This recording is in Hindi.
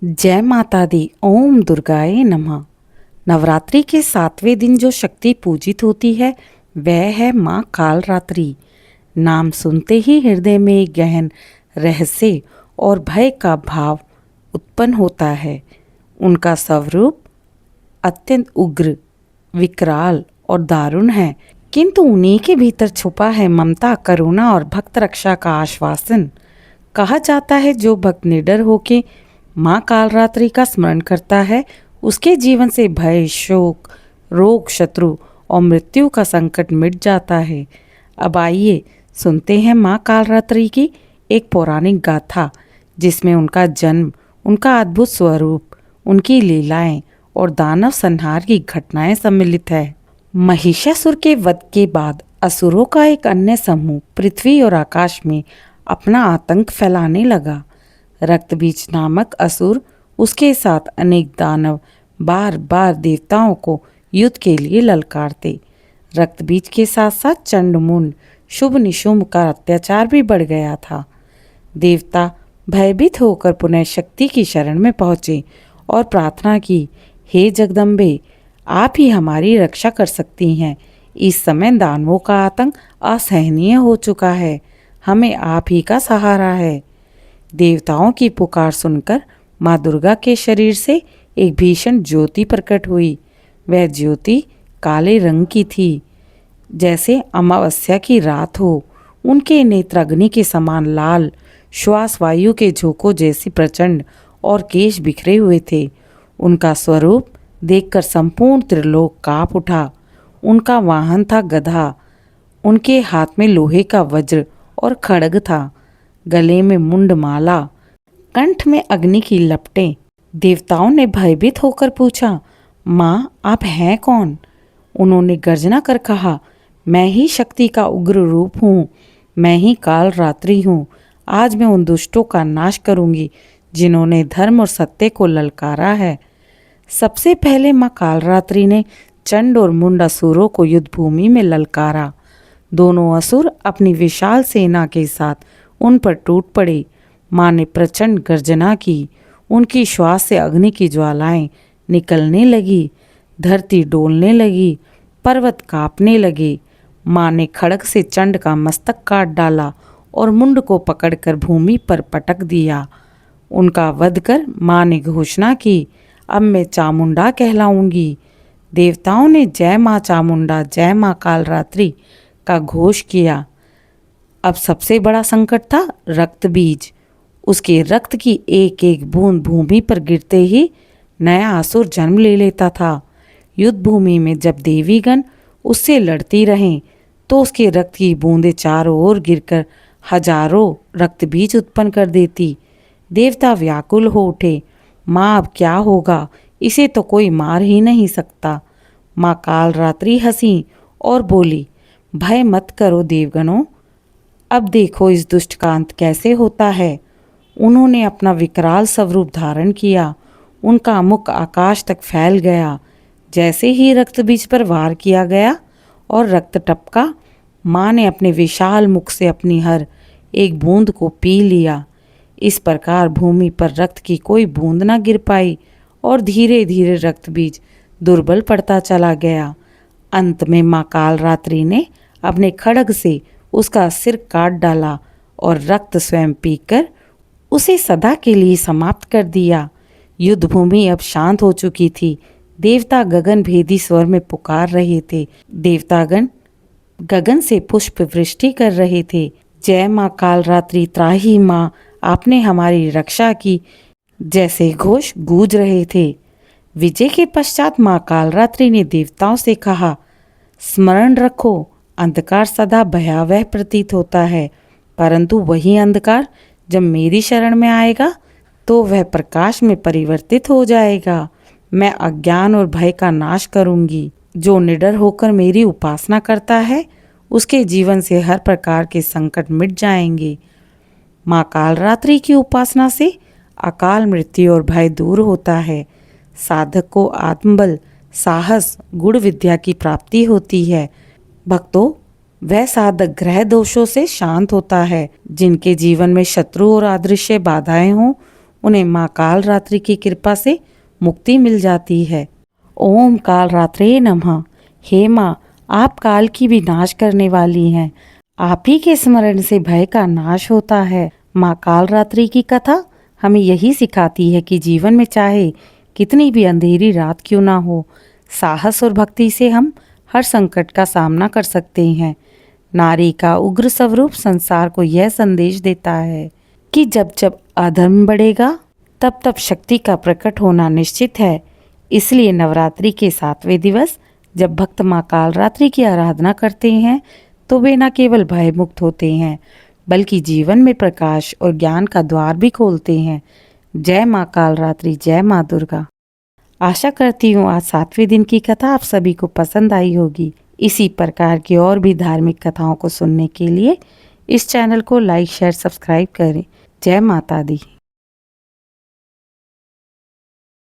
जय माता दी। ओम दुर्गाए नमः। नवरात्रि के 7वें दिन जो शक्ति पूजित होती है वह है माँ कालरात्रि। नाम सुनते ही हृदय में एक गहन रहस्य और भय का भाव उत्पन्न होता है। उनका स्वरूप अत्यंत उग्र, विकराल और दारुण है, किंतु उन्हीं के भीतर छुपा है ममता, करुणा और भक्त रक्षा का आश्वासन। कहा जाता है जो भक्त निडर होके माँ कालरात्रि का स्मरण करता है उसके जीवन से भय, शोक, रोग, शत्रु और मृत्यु का संकट मिट जाता है। अब आइए सुनते हैं माँ कालरात्रि की एक पौराणिक गाथा जिसमें उनका जन्म, उनका अद्भुत स्वरूप, उनकी लीलाएं और दानव संहार की घटनाएं सम्मिलित है। महिषासुर के वध के बाद असुरों का एक अन्य समूह पृथ्वी और आकाश में अपना आतंक फैलाने लगा। रक्तबीज नामक असुर, उसके साथ अनेक दानव बार बार देवताओं को युद्ध के लिए ललकारते। रक्तबीज के साथ साथ चंडमुंड, शुभ निशुंभ का अत्याचार भी बढ़ गया था। देवता भयभीत होकर पुनः शक्ति की शरण में पहुंचे और प्रार्थना की, हे जगदम्बे, आप ही हमारी रक्षा कर सकती हैं। इस समय दानवों का आतंक असहनीय हो चुका है, हमें आप ही का सहारा है। देवताओं की पुकार सुनकर माँ दुर्गा के शरीर से एक भीषण ज्योति प्रकट हुई। वह ज्योति काले रंग की थी, जैसे अमावस्या की रात हो। उनके नेत्र अग्नि के समान लाल, श्वास वायु के झोंकों जैसी प्रचंड और केश बिखरे हुए थे। उनका स्वरूप देखकर संपूर्ण त्रिलोक कांप उठा। उनका वाहन था गधा, उनके हाथ में लोहे का वज्र और खड्ग था, गले में मुंडमाला, कंठ में अग्नि की लपटें। देवताओं ने भयभीत होकर पूछा, माँ आप हैं कौन? उन्होंने गर्जना कर कहा, मैं ही शक्ति का उग्र रूप हूँ, मैं ही कालरात्रि हूँ। आज मैं उन दुष्टों का नाश करूँगी जिन्होंने धर्म और सत्य को ललकारा है। सबसे पहले माँ कालरात्रि ने चंड और मुंड असुरों को युद्ध भूमि में ललकारा। दोनों असुर अपनी विशाल सेना के साथ उन पर टूट पड़े। माँ ने प्रचंड गर्जना की, उनकी श्वास से अग्नि की ज्वालाएं निकलने लगी, धरती डोलने लगी, पर्वत कांपने लगे। माँ ने खड्ग से चंड का मस्तक काट डाला और मुंड को पकड़कर भूमि पर पटक दिया। उनका वध कर माँ ने घोषणा की, अब मैं चामुंडा कहलाऊंगी। देवताओं ने जय माँ चामुंडा, जय माँ कालरात्रि का घोष किया। अब सबसे बड़ा संकट था रक्तबीज। उसके रक्त की एक एक बूंद भूमि पर गिरते ही नया असुर जन्म ले लेता था। युद्ध भूमि में जब देवीगण उससे लड़ती रहें तो उसके रक्त की बूंदें चारों ओर गिरकर हजारों रक्तबीज उत्पन्न कर देती। देवता व्याकुल हो उठे, माँ अब क्या होगा, इसे तो कोई मार ही नहीं सकता। माँ कालरात्रि हंसी और बोली, भय मत करो देवगणों, अब देखो इस दुष्ट का अंत कैसे होता है। उन्होंने अपना विकराल स्वरूप धारण किया। उनका मुख आकाश तक फैल गया। जैसे ही रक्तबीज पर वार किया गया और रक्त टपका, माँ ने अपने विशाल मुख से अपनी हर एक बूंद को पी लिया। इस प्रकार भूमि पर रक्त की कोई बूंद न गिर पाई और धीरे धीरे रक्तबीज दुर्बल पड़ता चला गया। अंत में माँ कालरात्रि ने अपने खड्ग से उसका सिर काट डाला और रक्त स्वयं पीकर उसे सदा के लिए समाप्त कर दिया। युद्ध भूमि अब शांत हो चुकी थी। देवता गगन भेदी स्वर में पुकार रहे थे। देवतागण गगन से पुष्प वृष्टि कर रहे थे। जय माँ कालरात्रि, त्राही माँ, आपने हमारी रक्षा की, जैसे घोष गूंज रहे थे। विजय के पश्चात माँ कालरात्रि ने देवताओं से कहा, स्मरण रखो, अंधकार सदा भयावह प्रतीत होता है, परंतु वही अंधकार जब मेरी शरण में आएगा तो वह प्रकाश में परिवर्तित हो जाएगा। मैं अज्ञान और भय का नाश करूंगी। जो निडर होकर मेरी उपासना करता है उसके जीवन से हर प्रकार के संकट मिट जाएंगे। माँ कालरात्रि की उपासना से अकाल मृत्यु और भय दूर होता है। साधक को आत्मबल, साहस, गुण विद्या की प्राप्ति होती है। भक्तों, वह साधक ग्रह दोषों से शांत होता है। जिनके जीवन में शत्रु और अदृश्य बाधाएं हों उन्हें माँ काल रात्रि की कृपा से मुक्ति मिल जाती है। ओम काल रात्रे नमः। हे माँ, आप काल की भी नाश करने वाली हैं। आप ही के स्मरण से भय का नाश होता है। माँ काल रात्रि की कथा हमें यही सिखाती है कि जीवन में चाहे कितनी भी अंधेरी रात क्यों ना हो, साहस और भक्ति से हम हर संकट का सामना कर सकते हैं। नारी का उग्र स्वरूप संसार को यह संदेश देता है कि जब जब अधर्म बढ़ेगा तब तब शक्ति का प्रकट होना निश्चित है। इसलिए नवरात्रि के 7वें दिवस जब भक्त माँ काल रात्रि की आराधना करते हैं तो वे न केवल भय मुक्त होते हैं बल्कि जीवन में प्रकाश और ज्ञान का द्वार भी खोलते हैं। जय माँ काल रात्रि, जय माँ दुर्गा। आशा करती हूँ आज 7वें दिन की कथा आप सभी को पसंद आई होगी। इसी प्रकार की और भी धार्मिक कथाओं को सुनने के लिए इस चैनल को लाइक शेयर सब्सक्राइब करें। जय माता दी।